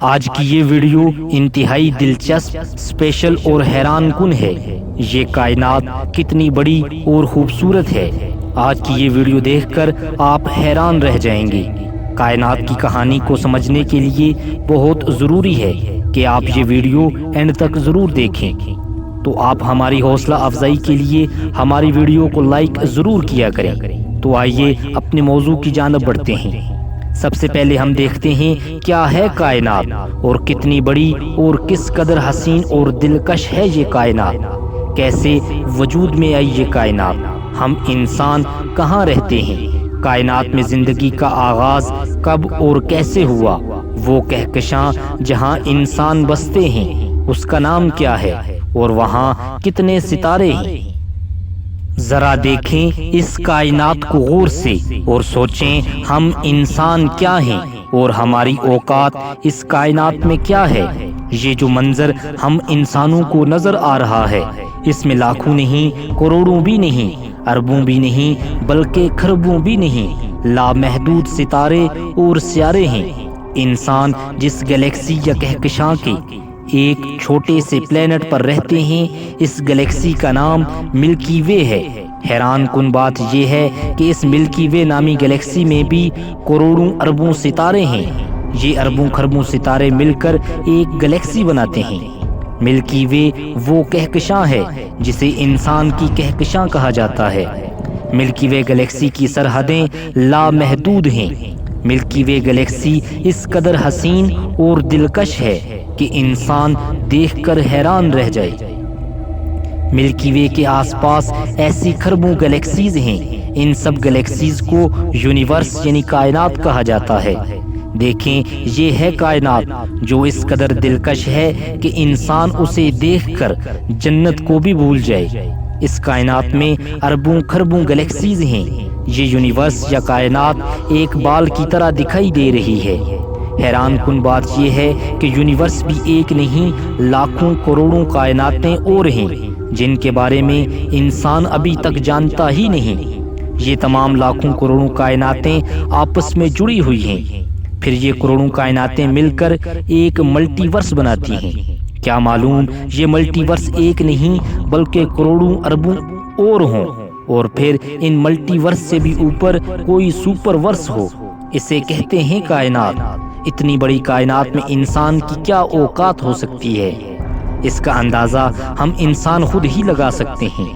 آج کی یہ ویڈیو انتہائی دلچسپ، اسپیشل اور حیران کن ہے۔ یہ کائنات کتنی بڑی اور خوبصورت ہے، آج کی یہ ویڈیو دیکھ کر آپ حیران رہ جائیں گے۔ کائنات کی کہانی کو سمجھنے کے لیے بہت ضروری ہے کہ آپ یہ ویڈیو اینڈ تک ضرور دیکھیں۔ تو آپ ہماری حوصلہ افزائی کے لیے ہماری ویڈیو کو لائک ضرور کیا کریں۔ تو آئیے اپنے موضوع کی جانب بڑھتے ہیں۔ سب سے پہلے ہم دیکھتے ہیں کیا ہے کائنات اور کتنی بڑی اور کس قدر حسین اور دلکش ہے یہ کائنات۔ کیسے وجود میں آئی یہ کائنات، ہم انسان کہاں رہتے ہیں، کائنات میں زندگی کا آغاز کب اور کیسے ہوا، وہ کہکشاں جہاں انسان بستے ہیں اس کا نام کیا ہے، اور وہاں کتنے ستارے ہیں۔ ذرا دیکھیں اس کائنات کو غور سے اور سوچیں ہم انسان کیا ہیں اور ہماری اوقات اس کائنات میں کیا ہے۔ یہ جو منظر ہم انسانوں کو نظر آ رہا ہے، اس میں لاکھوں نہیں، کروڑوں بھی نہیں، اربوں بھی نہیں، بلکہ کھربوں بھی نہیں، لامحدود ستارے اور سیارے ہیں۔ انسان جس گلیکسی یا کہکشاں کے ایک چھوٹے سے پلینٹ پر رہتے ہیں، اس گلیکسی کا نام ملکی وے ہے۔ حیران کن بات یہ ہے کہ اس ملکی وے نامی گلیکسی میں بھی کروڑوں اربوں ستارے ہیں۔ یہ اربوں کھربوں ستارے مل کر ایک گلیکسی بناتے ہیں۔ ملکی وے وہ کہکشاں ہے جسے انسان کی کہکشاں کہا جاتا ہے۔ ملکی وے گلیکسی کی سرحدیں لامحدود ہیں۔ ملکی وے گلیکسی اس قدر حسین اور دلکش ہے کہ انسان دیکھ کر حیران رہ جائے۔ ملکی وے کے آس پاس ایسی کھربوں گلیکسیز ہیں، ان سب گلیکسیز کو یونیورس یعنی کائنات کہا جاتا ہے۔ دیکھیں یہ ہے کائنات جو اس قدر دلکش ہے کہ انسان اسے دیکھ کر جنت کو بھی بھول جائے۔ اس کائنات میں اربوں کھربوں گلیکسیز ہیں۔ یہ یونیورس یا کائنات ایک بال کی طرح دکھائی دے رہی ہے۔ حیران کن بات یہ ہے کہ یونیورس بھی ایک نہیں، لاکھوں کروڑوں کائناتیں اور ہیں جن کے بارے میں انسان ابھی تک جانتا ہی نہیں۔ یہ تمام لاکھوں کروڑوں کائناتیں آپس میں جڑی ہوئی ہیں، پھر یہ کروڑوں کائناتیں مل کر ایک ملٹی ورس بناتی ہیں۔ کیا معلوم یہ ملٹی ورس ایک نہیں بلکہ کروڑوں اربوں اور ہوں، اور پھر ان ملٹی ورس سے بھی اوپر کوئی سپر ورس ہو، اسے کہتے ہیں کائنات۔ اتنی بڑی کائنات میں انسان کی کیا اوقات ہو سکتی ہے، اس کا اندازہ ہم انسان خود ہی لگا سکتے ہیں۔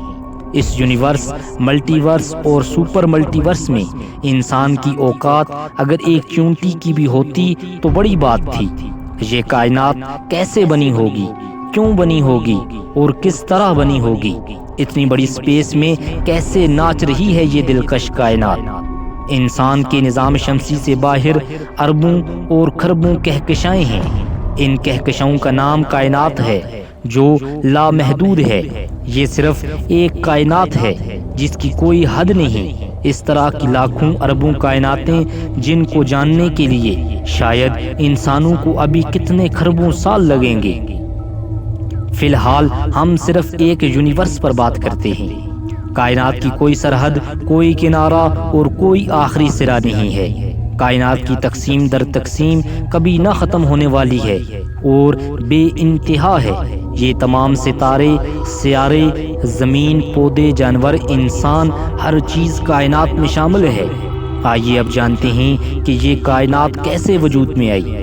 اس یونیورس، ملٹی ورس اور سپر ملٹی ورس میں انسان کی اوقات اگر ایک چونٹی کی بھی ہوتی تو بڑی بات تھی۔ یہ کائنات کیسے بنی ہوگی، کیوں بنی ہوگی اور کس طرح بنی ہوگی، اتنی بڑی سپیس میں کیسے ناچ رہی ہے یہ دلکش کائنات۔ انسان کے نظام شمسی سے باہر اربوں اور کھربوں کہکشائیں ہیں۔ ان کہکشاؤں کا نام کائنات ہے جو لامحدود ہے۔ یہ صرف ایک کائنات ہے جس کی کوئی حد نہیں۔ اس طرح کی لاکھوں اربوں کائناتیں جن کو جاننے کے لیے شاید انسانوں کو ابھی کتنے کھربوں سال لگیں گے۔ فی الحال ہم صرف ایک یونیورس پر بات کرتے ہیں۔ کائنات کی کوئی سرحد، کوئی کنارہ اور کوئی آخری سرا نہیں ہے۔ کائنات کی تقسیم در تقسیم کبھی نہ ختم ہونے والی ہے اور بے انتہا ہے۔ یہ تمام ستارے، سیارے، زمین، پودے، جانور، انسان، ہر چیز کائنات میں شامل ہے۔ آئیے اب جانتے ہیں کہ یہ کائنات کیسے وجود میں آئی۔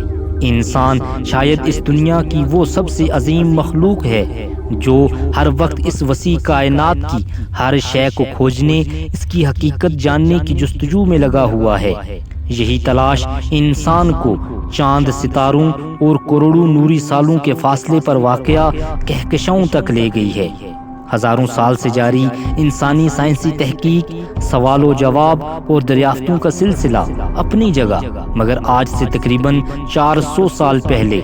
انسان شاید اس دنیا کی وہ سب سے عظیم مخلوق ہے جو ہر وقت اس وسیع کائنات کی ہر شے کو کھوجنے، اس کی حقیقت جاننے کی جستجو میں لگا ہوا ہے۔ یہی تلاش انسان کو چاند، ستاروں اور کروڑوں نوری سالوں کے فاصلے پر واقع کہکشاؤں تک لے گئی ہے۔ ہزاروں سال سے جاری انسانی سائنسی تحقیق، سوال و جواب اور دریافتوں کا سلسلہ اپنی جگہ، مگر آج سے تقریباً 400 سال پہلے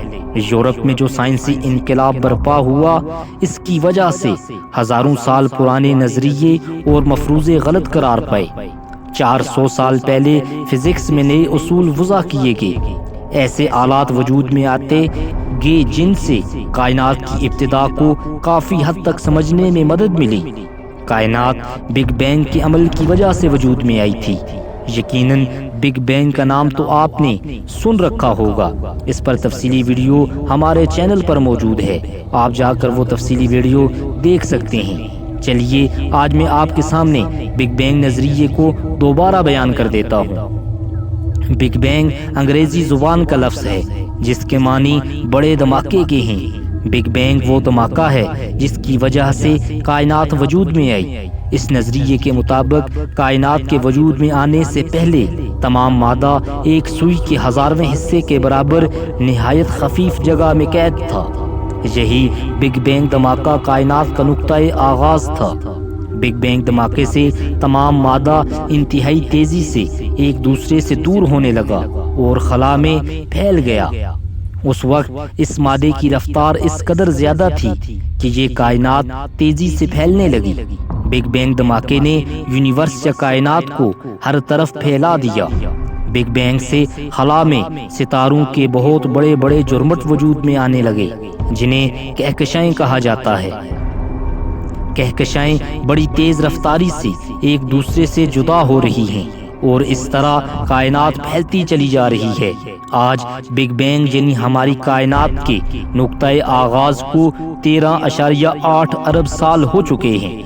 یورپ میں جو سائنسی انقلاب برپا ہوا، اس کی وجہ سے ہزاروں سال پرانے نظریے اور مفروضے غلط قرار پائے۔ 400 سال پہلے فزکس میں نئے اصول وضع کیے گئے، ایسے آلات وجود میں آتے گے جن سے کائنات کی ابتدا کو کافی حد تک سمجھنے میں مدد ملی۔ کائنات بگ بینگ کے عمل کی وجہ سے وجود میں آئی تھی۔ یقیناً بگ بینگ کا نام تو آپ نے سن رکھا ہوگا، اس پر تفصیلی ویڈیو ہمارے چینل پر موجود ہے، آپ جا کر وہ تفصیلی ویڈیو دیکھ سکتے ہیں۔ چلیے آج میں آپ کے سامنے بگ بینگ نظریے کو دوبارہ بیان کر دیتا ہوں۔ بگ بینگ انگریزی زبان کا لفظ ہے جس کے معنی بڑے دھماکے کے ہیں۔ بگ بینگ وہ دھماکہ ہے جس کی وجہ سے کائنات وجود میں آئی۔ اس نظریے کے مطابق کائنات کے وجود میں آنے سے پہلے تمام مادہ ایک سوئی کے 1000ویں حصے کے برابر نہایت خفیف جگہ میں قید تھا۔ یہی بگ بینگ دھماکہ کائنات کا نقطۂ آغاز تھا۔ بگ بینگ دھماکے سے تمام مادہ انتہائی تیزی سے ایک دوسرے سے دور ہونے لگا اور خلا میں پھیل گیا۔ اس وقت اس مادے کی رفتار اس قدر زیادہ تھی کہ یہ کائنات تیزی سے پھیلنے لگی۔ بگ بینگ دھماکے نے یونیورس یا کائنات کو ہر طرف پھیلا دیا۔ بگ بینگ سے خلا میں ستاروں کے بہت بڑے بڑے جرمٹ وجود میں آنے لگے جنہیں کہکشائیں کہا جاتا ہے۔ کہکشائیں بڑی تیز رفتاری سے ایک دوسرے سے جدا ہو رہی ہیں اور اس طرح کائنات پھیلتی چلی جا رہی ہے۔ آج بگ بینگ یعنی ہماری کائنات کے نقطۂ آغاز کو 13.8 ارب سال ہو چکے ہیں۔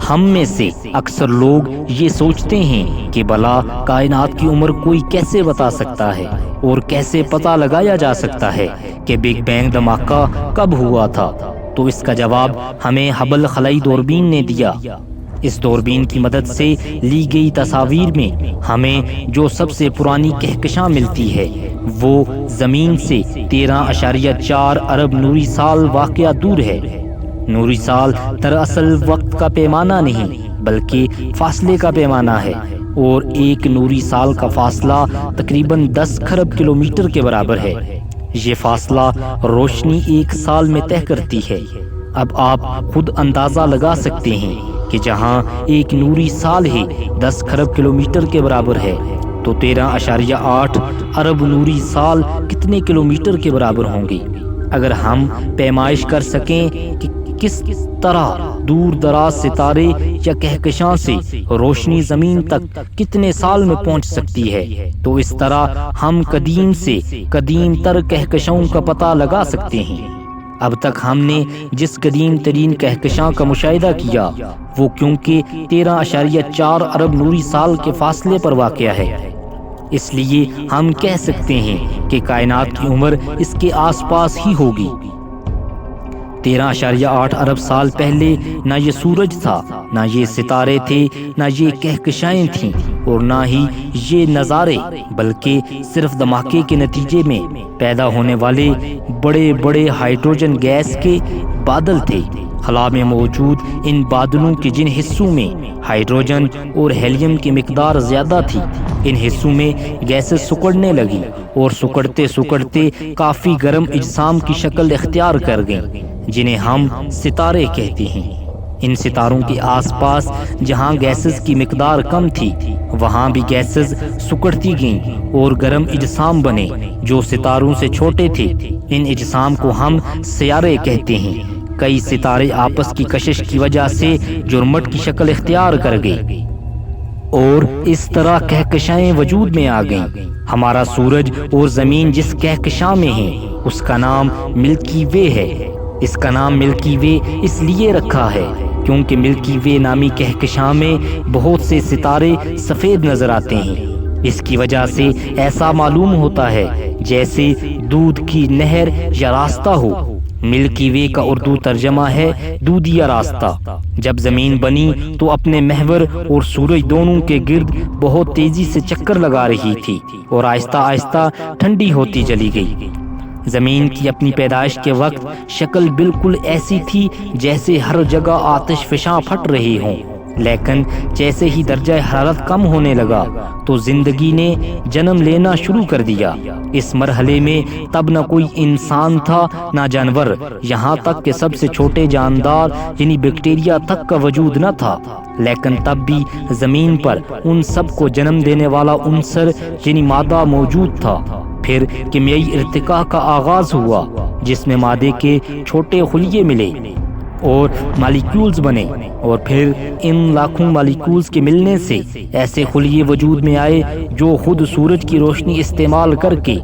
ہم میں سے اکثر لوگ یہ سوچتے ہیں کہ بھلا کائنات کی عمر کوئی کیسے بتا سکتا ہے اور کیسے پتہ لگایا جا سکتا ہے کہ بگ بینگ دھماکہ کب ہوا تھا؟ تو اس کا جواب ہمیں ہبل خلائی دوربین نے دیا۔ اس دوربین کی مدد سے لی گئی تصاویر میں ہمیں جو سب سے پرانی کہکشاں ملتی ہے وہ زمین سے 13.4 ارب نوری سال واقعہ دور ہے۔ نوری سال دراصل وقت کا پیمانہ نہیں بلکہ فاصلے کا پیمانہ ہے، اور ایک نوری سال کا فاصلہ تقریباً 10 کھرب کلومیٹر کے برابر ہے۔ یہ فاصلہ روشنی ایک سال میں طے کرتی ہے۔ اب آپ خود اندازہ لگا سکتے ہیں کہ جہاں ایک نوری سال ہی 10 کھرب کلومیٹر کے برابر ہے تو 13.8 ارب نوری سال کتنے کلومیٹر کے برابر ہوں گے؟ اگر ہم پیمائش کر سکیں کہ کس طرح دور دراز ستارے یا کہکشاں سے روشنی زمین تک کتنے سال میں پہنچ سکتی ہے تو اس طرح ہم قدیم سے قدیم تر کہکشاؤں کا پتہ لگا سکتے ہیں۔ اب تک ہم نے جس قدیم ترین کہکشاں کا مشاہدہ کیا وہ کیونکہ 13.4 ارب نوری سال کے فاصلے پر واقع ہے، اس لیے ہم کہہ سکتے ہیں کہ کائنات کی عمر اس کے آس پاس ہی ہوگی۔ 13.8 ارب سال پہلے نہ یہ سورج تھا، نہ یہ ستارے تھے، نہ یہ کہکشائیں تھیں، اور نہ ہی یہ نظارے، بلکہ صرف دھماکے کے نتیجے میں پیدا ہونے والے بڑے بڑے ہائیڈروجن گیس کے بادل تھے۔ خلا میں موجود ان بادلوں کے جن حصوں میں ہائیڈروجن اور ہیلیم کی مقدار زیادہ تھی، ان حصوں میں گیسز سکڑنے لگی اور سکڑتے سکڑتے کافی گرم اجسام کی شکل اختیار کر گئیں جنہیں ہم ستارے کہتے ہیں۔ ان ستاروں کے آس پاس جہاں گیسز کی مقدار کم تھی وہاں بھی گیسز سکڑتی گئیں اور گرم اجسام بنے جو ستاروں سے چھوٹے تھے۔ ان اجسام کو ہم سیارے کہتے ہیں۔ کئی ستارے آپس کی کشش کی وجہ سے جرمٹ کی شکل اختیار کر گئے اور اس طرح کہکشائیں وجود میں آ گئیں۔ ہمارا سورج اور زمین جس کہکشاں میں ہیں اس کا نام ملکی وے ہے۔ اس کا نام ملکی وے اس لیے رکھا ہے کیونکہ ملکی وے نامی کہکشاں میں بہت سے ستارے سفید نظر آتے ہیں۔ اس کی وجہ سے ایسا معلوم ہوتا ہے جیسے دودھ کی نہر یا راستہ ہو۔ ملکی وے کا اردو ترجمہ ہے دودھیا راستہ۔ جب زمین بنی تو اپنے محور اور سورج دونوں کے گرد بہت تیزی سے چکر لگا رہی تھی اور آہستہ آہستہ ٹھنڈی ہوتی چلی گئی۔ زمین کی اپنی پیدائش کے وقت شکل بالکل ایسی تھی جیسے ہر جگہ آتش فشاں پھٹ رہی ہوں، لیکن جیسے ہی درجہ حرارت کم ہونے لگا تو زندگی نے جنم لینا شروع کر دیا۔ اس مرحلے میں تب نہ کوئی انسان تھا نہ جانور، یہاں تک کہ سب سے چھوٹے جاندار یعنی بیکٹیریا تک کا وجود نہ تھا، لیکن تب بھی زمین پر ان سب کو جنم دینے والا عنصر یعنی مادہ موجود تھا۔ پھر کیمیائی ارتقاء کا آغاز ہوا جس میں مادے کے چھوٹے خلیے ملے اور مالیکیولز بنے، اور پھر ان لاکھوں مالیکیولز کے ملنے سے ایسے خلیے وجود میں آئے جو خود سورج کی روشنی استعمال کر کے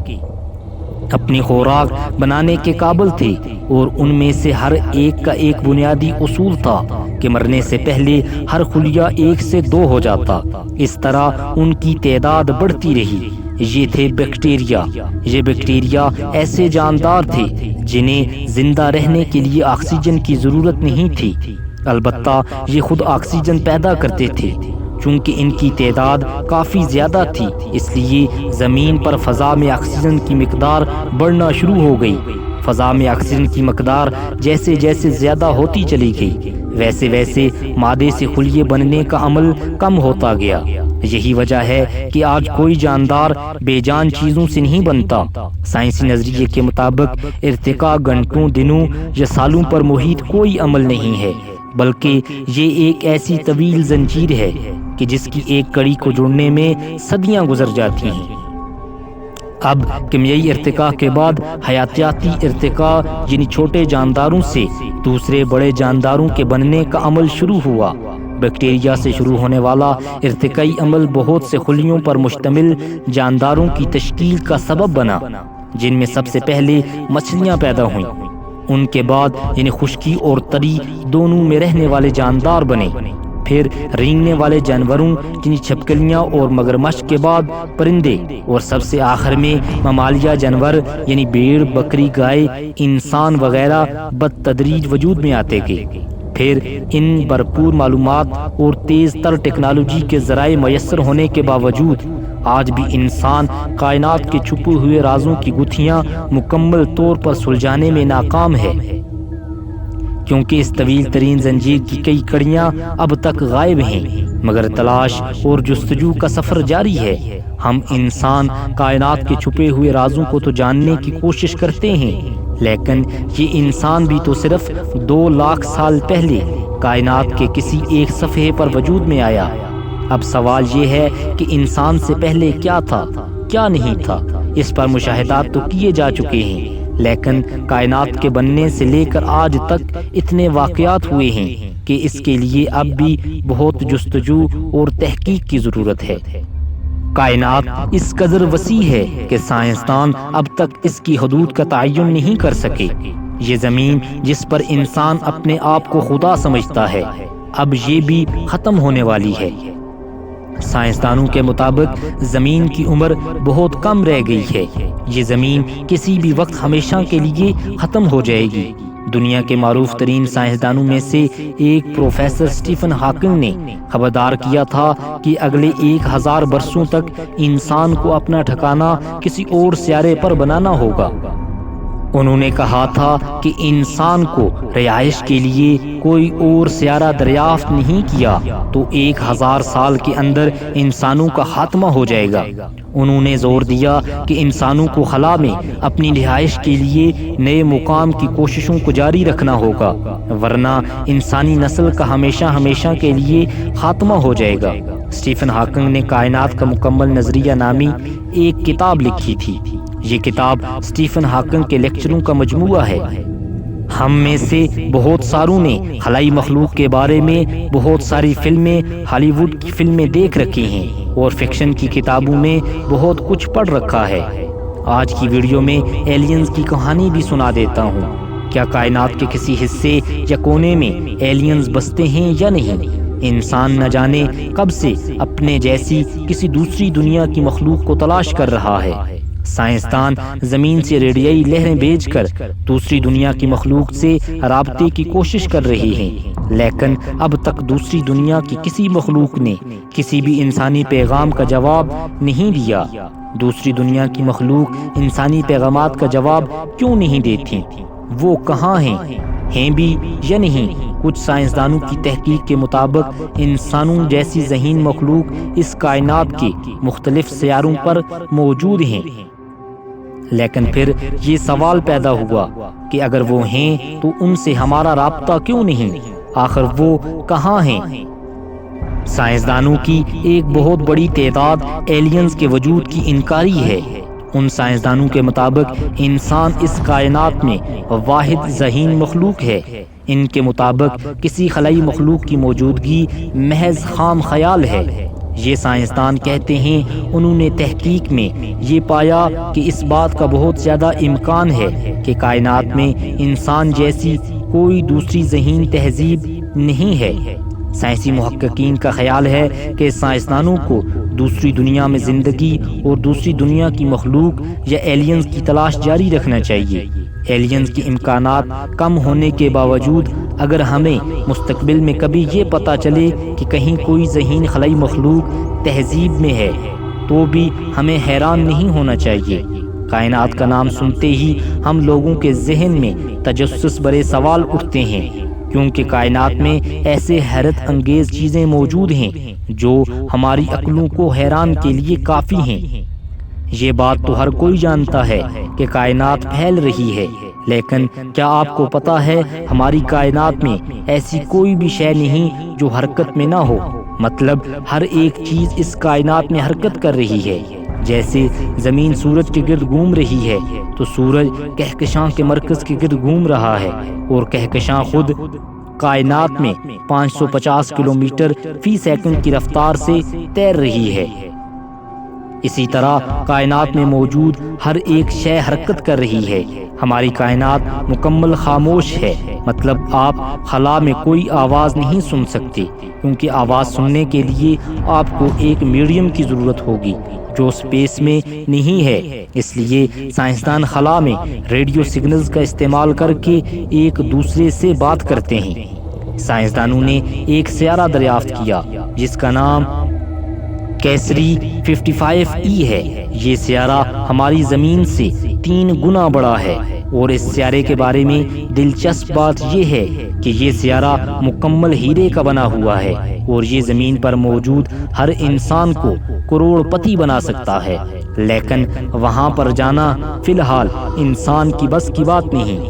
اپنی خوراک بنانے کے قابل تھے، اور ان میں سے ہر ایک کا ایک بنیادی اصول تھا کہ مرنے سے پہلے ہر خلیہ 1 سے 2 ہو جاتا۔ اس طرح ان کی تعداد بڑھتی رہی۔ یہ تھے بیکٹیریا۔ یہ بیکٹیریا ایسے جاندار تھے جنہیں زندہ رہنے کے لیے آکسیجن کی ضرورت نہیں تھی، البتہ یہ خود آکسیجن پیدا کرتے تھے۔ چونکہ ان کی تعداد کافی زیادہ تھی، اس لیے زمین پر فضا میں آکسیجن کی مقدار بڑھنا شروع ہو گئی۔ فضا میں آکسیجن کی مقدار جیسے جیسے زیادہ ہوتی چلی گئی، ویسے ویسے مادے سے خلیے بننے کا عمل کم ہوتا گیا۔ یہی وجہ ہے کہ آج کوئی جاندار بے جان چیزوں سے نہیں بنتا۔ سائنسی نظریے کے مطابق ارتقاء گھنٹوں، دنوں یا سالوں پر محیط کوئی عمل نہیں ہے، بلکہ یہ ایک ایسی طویل زنجیر ہے کہ جس کی ایک کڑی کو جوڑنے میں صدیاں گزر جاتی ہیں۔ اب کیمیائی ارتقاء کے بعد حیاتیاتی ارتقاء، یعنی چھوٹے جانداروں سے دوسرے بڑے جانداروں کے بننے کا عمل شروع ہوا۔ بیکٹیریا سے شروع ہونے والا ارتقائی عمل بہت سے خلیوں پر مشتمل جانداروں کی تشکیل کا سبب بنا، جن میں سب سے پہلے مچھلیاں پیدا ہوئیں۔ ان کے بعد یعنی خشکی اور تری دونوں میں رہنے والے جاندار بنے، پھر رینگنے والے جانوروں یعنی چھپکلیاں اور مگرمچھ کے بعد پرندے، اور سب سے آخر میں ممالیہ جانور یعنی بھیڑ، بکری، گائے، انسان وغیرہ بالتدریج وجود میں آتے گئے۔ پھر ان بھرپور معلومات اور تیز تر ٹیکنالوجی کے ذرائع میسر ہونے کے باوجود آج بھی انسان کائنات کے چھپے ہوئے رازوں کی گتھیاں مکمل طور پر سلجھانے میں ناکام ہے، کیونکہ اس طویل ترین زنجیر کی کئی کڑیاں اب تک غائب ہیں، مگر تلاش اور جستجو کا سفر جاری ہے۔ ہم انسان کائنات کے چھپے ہوئے رازوں کو تو جاننے کی کوشش کرتے ہیں، لیکن یہ انسان بھی تو صرف 2 لاکھ سال پہلے کائنات کے کسی ایک صفحے پر وجود میں آیا۔ اب سوال یہ ہے کہ انسان سے پہلے کیا تھا، کیا نہیں تھا۔ اس پر مشاہدات تو کیے جا چکے ہیں، لیکن کائنات کے بننے سے لے کر آج تک اتنے واقعات ہوئے ہیں کہ اس کے لیے اب بھی بہت جستجو اور تحقیق کی ضرورت ہے۔ کائنات اس قدر وسیع ہے کہ سائنسدان اب تک اس کی حدود کا تعین نہیں کر سکے۔ یہ زمین جس پر انسان اپنے آپ کو خدا سمجھتا ہے، اب یہ بھی ختم ہونے والی ہے۔ سائنسدانوں کے مطابق زمین کی عمر بہت کم رہ گئی ہے۔ یہ زمین کسی بھی وقت ہمیشہ کے لیے ختم ہو جائے گی۔ دنیا کے معروف ترین سائنسدانوں میں سے ایک پروفیسر اسٹیفن ہاکنگ نے خبردار کیا تھا کہ اگلے 1000 برسوں تک انسان کو اپنا ٹھکانہ کسی اور سیارے پر بنانا ہوگا۔ انہوں نے کہا تھا کہ انسان کو رہائش کے لیے کوئی اور سیارہ دریافت نہیں کیا تو 1000 سال کے اندر انسانوں کا خاتمہ ہو جائے گا۔ انہوں نے زور دیا کہ انسانوں کو خلا میں اپنی رہائش کے لیے نئے مقام کی کوششوں کو جاری رکھنا ہوگا، ورنہ انسانی نسل کا ہمیشہ ہمیشہ کے لیے خاتمہ ہو جائے گا۔ اسٹیفن ہاکنگ نے کائنات کا مکمل نظریہ نامی ایک کتاب لکھی تھی۔ یہ کتاب اسٹیفن ہاکنگ کے لیکچروں کا مجموعہ ہے۔ ہم میں سے بہت ساروں نے خلائی مخلوق کے بارے میں بہت ساری فلمیں، ہالی ووڈ کی فلمیں دیکھ رکھی ہیں اور فکشن کی کتابوں میں بہت کچھ پڑھ رکھا ہے۔ آج کی ویڈیو میں ایلینز کی کہانی بھی سنا دیتا ہوں۔ کیا کائنات کے کسی حصے یا کونے میں ایلینز بستے ہیں یا نہیں؟ انسان نہ جانے کب سے اپنے جیسی کسی دوسری دنیا کی مخلوق کو تلاش کر رہا ہے۔ سائنسدان زمین سے ریڈیائی لہریں بھیج کر دوسری دنیا کی مخلوق سے رابطے کی کوشش کر رہے ہیں، لیکن اب تک دوسری دنیا کی کسی مخلوق نے کسی بھی انسانی پیغام کا جواب نہیں دیا۔ دوسری دنیا کی مخلوق انسانی پیغامات کا جواب کیوں نہیں دیتی؟ وہ کہاں ہیں بھی یا نہیں؟ کچھ سائنسدانوں کی تحقیق کے مطابق انسانوں جیسی ذہین مخلوق اس کائنات کے مختلف سیاروں پر موجود ہیں، لیکن پھر یہ سوال پیدا ہوا کہ اگر وہ ہیں تو ان سے ہمارا رابطہ کیوں نہیں؟ آخر وہ کہاں ہیں؟ سائنسدانوں کی ایک بہت بڑی تعداد ایلینز کے وجود کی انکاری ہے۔ ان سائنسدانوں کے مطابق انسان اس کائنات میں واحد ذہین مخلوق ہے۔ ان کے مطابق کسی خلائی مخلوق کی موجودگی محض خام خیال ہے۔ یہ سائنسدان کہتے ہیں انہوں نے تحقیق میں یہ پایا کہ اس بات کا بہت زیادہ امکان ہے کہ کائنات میں انسان جیسی کوئی دوسری ذہین تہذیب نہیں ہے۔ سائنسی محققین کا خیال ہے کہ سائنسدانوں کو دوسری دنیا میں زندگی اور دوسری دنیا کی مخلوق یا ایلینز کی تلاش جاری رکھنا چاہیے۔ ایلینز کے امکانات کم ہونے کے باوجود اگر ہمیں مستقبل میں کبھی یہ پتہ چلے کہ کہیں کوئی ذہین خلائی مخلوق تہذیب میں ہے تو بھی ہمیں حیران نہیں ہونا چاہیے۔ کائنات کا نام سنتے ہی ہم لوگوں کے ذہن میں تجسس برے سوال اٹھتے ہیں، کیونکہ کائنات میں ایسے حیرت انگیز چیزیں موجود ہیں جو ہماری عقلوں کو حیران کے لیے کافی ہیں۔ یہ بات تو ہر کوئی جانتا ہے کہ کائنات پھیل رہی ہے، لیکن کیا آپ کو پتہ ہے ہماری کائنات میں ایسی کوئی بھی شے نہیں جو حرکت میں نہ ہو؟ مطلب ہر ایک چیز اس کائنات میں حرکت کر رہی ہے۔ جیسے زمین سورج کے گرد گھوم رہی ہے تو سورج کہکشاں کے مرکز کے گرد گھوم رہا ہے، اور کہکشاں خود کائنات میں 550 کلومیٹر فی سیکنڈ کی رفتار سے تیر رہی ہے۔ اسی طرح کائنات میں موجود ہر ایک شے حرکت کر رہی ہے۔ ہماری کائنات مکمل خاموش ہے، مطلب آپ خلا میں کوئی آواز نہیں سن سکتے، کیونکہ آواز سننے کے لیے آپ کو ایک میڈیم کی ضرورت ہوگی جو اسپیس میں نہیں ہے۔ اس لیے سائنسدان خلا میں ریڈیو سگنلز کا استعمال کر کے ایک دوسرے سے بات کرتے ہیں۔ سائنسدانوں نے ایک سیارہ دریافت کیا جس کا نام کیسری 55E ہے۔ یہ سیارہ ہماری زمین سے 3 گنا بڑا ہے، اور اس سیارے کے بارے میں دلچسپ بات یہ ہے کہ یہ سیارہ مکمل ہیرے کا بنا ہوا ہے، اور یہ زمین پر موجود ہر انسان کو کروڑ پتی بنا سکتا ہے، لیکن وہاں پر جانا فی الحال انسان کی بس کی بات نہیں۔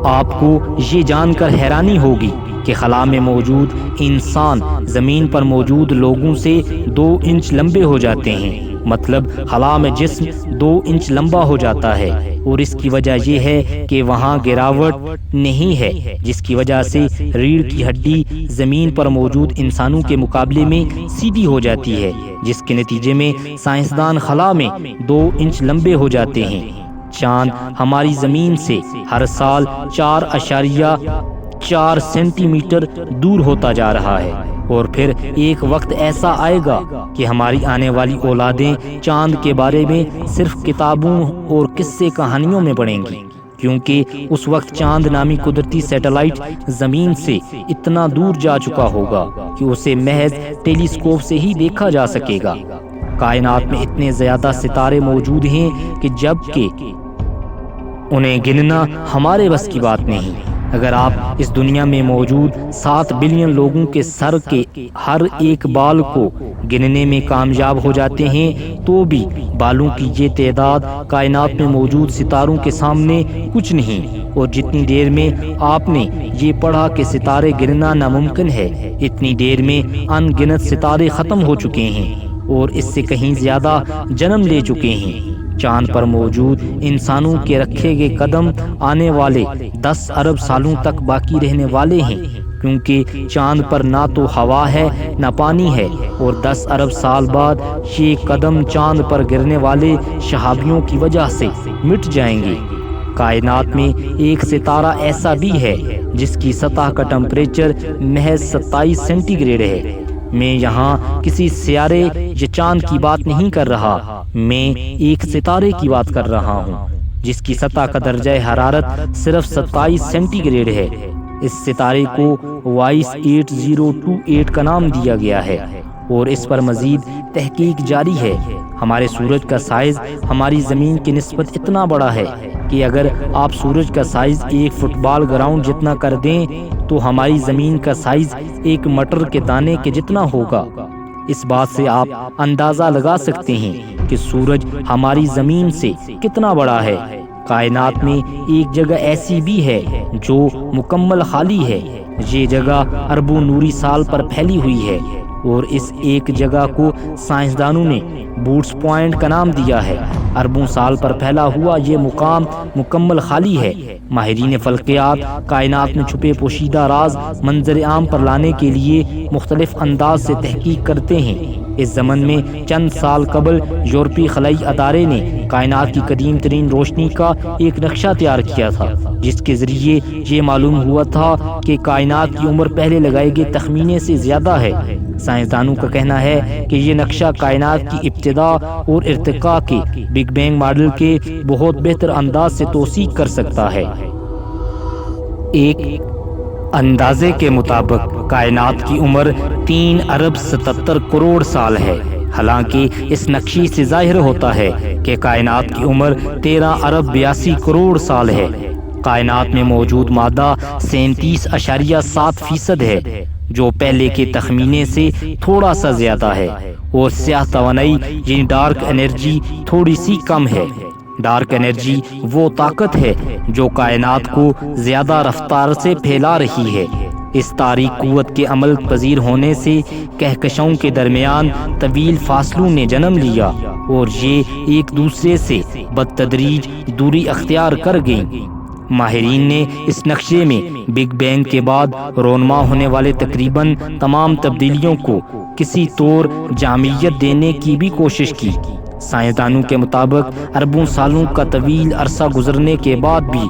آپ کو یہ جان کر حیرانی ہوگی کہ خلا میں موجود انسان زمین پر موجود لوگوں سے 2 انچ لمبے ہو جاتے ہیں، مطلب خلا میں جسم 2 انچ لمبا ہو جاتا ہے، اور اس کی وجہ یہ ہے کہ وہاں گراوٹ نہیں ہے، جس کی وجہ سے ریڑھ کی ہڈی زمین پر موجود انسانوں کے مقابلے میں سیدھی ہو جاتی ہے، جس کے نتیجے میں سائنسدان خلا میں 2 انچ لمبے ہو جاتے ہیں۔ چاند ہماری زمین سے ہر سال 4.4 سینٹی میٹر دور ہوتا جا رہا ہے، اور پھر ایک وقت ایسا آئے گا کہ ہماری آنے والی اولادیں چاند کے بارے میں صرف کتابوں اور قصے کہانیوں میں پڑھیں گی، کیونکہ اس وقت چاند نامی قدرتی سیٹلائٹ زمین سے اتنا دور جا چکا ہوگا کہ اسے محض ٹیلیسکوپ سے ہی دیکھا جا سکے گا۔ کائنات میں اتنے زیادہ ستارے موجود ہیں کہ جب کہ انہیں گننا ہمارے بس کی بات نہیں۔ اگر آپ اس دنیا میں موجود 7 بلین لوگوں کے سر کے ہر ایک بال کو گننے میں کامیاب ہو جاتے ہیں تو بھی بالوں کی یہ تعداد کائنات میں موجود ستاروں کے سامنے کچھ نہیں، اور جتنی دیر میں آپ نے یہ پڑھا کہ ستارے گننا ناممکن ہے، اتنی دیر میں ان گنت ستارے ختم ہو چکے ہیں اور اس سے کہیں زیادہ جنم لے چکے ہیں۔ چاند پر موجود انسانوں کے رکھے گئے قدم آنے والے 10 ارب سالوں تک باقی رہنے والے ہیں، کیونکہ چاند پر نہ تو ہوا ہے نہ پانی ہے، اور 10 ارب سال بعد یہ قدم چاند پر گرنے والے شہابیوں کی وجہ سے مٹ جائیں گے۔ کائنات میں ایک ستارہ ایسا بھی ہے جس کی سطح کا ٹمپریچر محض 27 سینٹی گریڈ ہے۔ میں یہاں کسی سیارے یا چاند کی بات نہیں کر رہا، میں ایک ستارے کی بات کر رہا ہوں جس کی سطح کا درجہ حرارت صرف 27 سینٹی گریڈ ہے۔ اس ستارے کو وائس 8028 کا نام دیا گیا ہے، اور اس پر مزید تحقیق جاری ہے۔ ہمارے سورج کا سائز ہماری زمین کی نسبت اتنا بڑا ہے کہ اگر آپ سورج کا سائز ایک فٹ بال گراؤنڈ جتنا کر دیں تو ہماری زمین کا سائز ایک مٹر کے دانے کے جتنا ہوگا۔ اس بات سے آپ اندازہ لگا سکتے ہیں کہ سورج ہماری زمین سے کتنا بڑا ہے۔ کائنات میں ایک جگہ ایسی بھی ہے جو مکمل خالی ہے۔ یہ جگہ اربوں نوری سال پر پھیلی ہوئی ہے، اور اس ایک جگہ کو سائنسدانوں نے بوٹس پوائنٹ کا نام دیا ہے۔ اربوں سال پر پھیلا ہوا یہ مقام مکمل خالی ہے، ماہرین فلکیات کائنات میں چھپے پوشیدہ راز منظر عام پر لانے کے لیے مختلف انداز سے تحقیق کرتے ہیں۔ اس ضمن میں چند سال قبل یورپی خلائی ادارے نے کائنات کی قدیم ترین روشنی کا ایک نقشہ تیار کیا تھا، جس کے ذریعے یہ معلوم ہوا تھا کہ کائنات کی عمر پہلے لگائے گئے تخمینے سے زیادہ ہے۔ سائنسدانوں کا کہنا ہے کہ یہ نقشہ کائنات کی ابتدا اور ارتقاء کے بگ بینگ ماڈل کے بہت بہتر انداز سے توثیق کر سکتا ہے۔ ایک اندازے کے مطابق کائنات کی عمر 3 ارب 77 کروڑ سال ہے، حالانکہ اس نقشے سے ظاہر ہوتا ہے کہ کائنات کی عمر 13 ارب 82 کروڑ سال ہے۔ کائنات میں موجود مادہ 37.7% ہے، جو پہلے کے تخمینے سے تھوڑا سا زیادہ ہے، اور سیاہ توانائی یعنی ڈارک انرجی تھوڑی سی کم ہے۔ ڈارک انرجی وہ طاقت ہے جو کائنات کو زیادہ رفتار سے پھیلا رہی ہے۔ اس تاریک قوت کے عمل پذیر ہونے سے کہکشاؤں کے درمیان طویل فاصلوں نے جنم لیا، اور یہ ایک دوسرے سے بالتدریج دوری اختیار کر گئیں۔ ماہرین نے اس نقشے میں بگ بینگ کے بعد رونما ہونے والے تقریباً تمام تبدیلیوں کو کسی طور جامعیت دینے کی بھی کوشش کی۔ سائنسدانوں کے مطابق اربوں سالوں کا طویل عرصہ گزرنے کے بعد بھی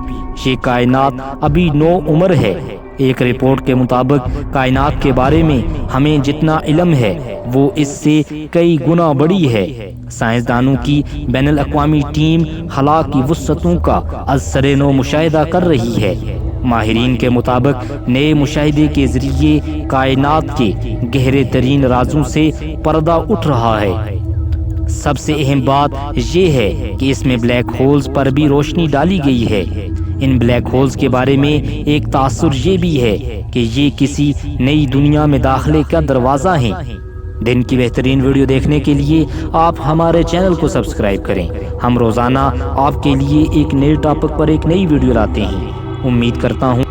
یہ کائنات ابھی نو عمر ہے۔ ایک رپورٹ کے مطابق کائنات کے بارے میں ہمیں جتنا علم ہے وہ اس سے کئی گنا بڑی ہے۔ سائنسدانوں کی بین الاقوامی ٹیم خلا کی وسعتوں کا از سر نو مشاہدہ کر رہی ہے۔ ماہرین کے مطابق نئے مشاہدے کے ذریعے کائنات کے گہرے ترین رازوں سے پردہ اٹھ رہا ہے۔ سب سے اہم بات یہ ہے کہ اس میں بلیک ہولز پر بھی روشنی ڈالی گئی ہے۔ ان بلیک ہولز کے بارے میں ایک تاثر یہ بھی ہے کہ یہ کسی نئی دنیا میں داخلے کا دروازہ ہیں۔ دن کی بہترین ویڈیو دیکھنے کے لیے آپ ہمارے چینل کو سبسکرائب کریں۔ ہم روزانہ آپ کے لیے ایک نئے ٹاپک پر ایک نئی ویڈیو لاتے ہیں۔ امید کرتا ہوں